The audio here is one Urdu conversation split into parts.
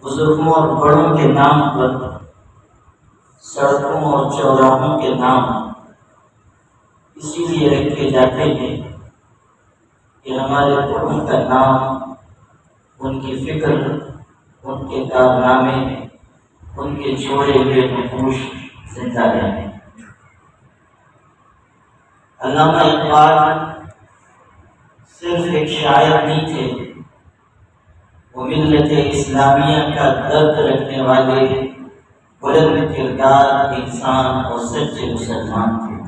بزرگوں اور بڑوں کے نام پر سڑکوں اور چوراہوں کے نام اسی لیے رکھے جاتے ہیں کہ ہمارے بڑوں کا نام، ان کی فکر، ان کے کارنامے، ان کے چھوڑے ہوئے نقوش زندہ رہیں۔ علامہ اقبال صرف ایک شاعر نہیں تھے، وہ ملت اسلامیہ کا درد رکھنے والے بلند کردار انسان اور سچے مسلمان تھے۔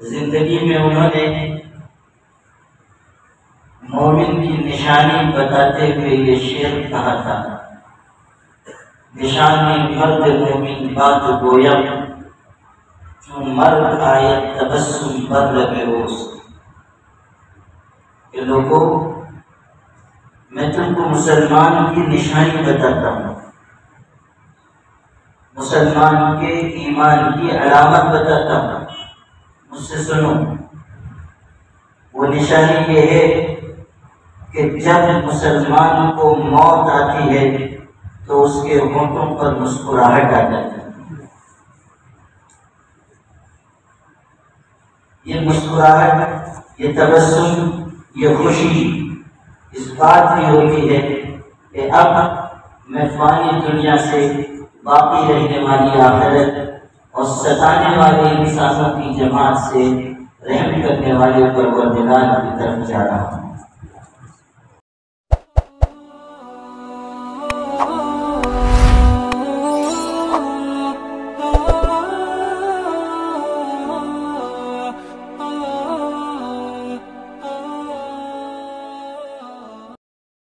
زندگی میں انہوں نے مومن کی نشانی بتاتے ہوئے یہ شعر کہا تھا، نشانی مرد مومن بات گویم، چون مرد آیت تبسم بر لب روز۔ کہ لوگوں، میں تم کو مسلمان کی نشانی بتاتا ہوں، مسلمان کے ایمان کی علامت بتاتا ہوں، مجھ سے سنو۔ وہ نشانی یہ ہے کہ جب مسلمان کو موت آتی ہے تو اس کے ہونٹوں پر مسکراہٹ آ جاتی ہے۔ یہ مسکراہٹ، یہ تبسم، یہ خوشی اس بات کی ہوتی ہے کہ اب میں فانی دنیا سے باقی رہنے والی آخرت اور ستانے والے انسانوں کی جماعت سے رحم کرنے والے پروردگار کی طرف جا رہا ہوں۔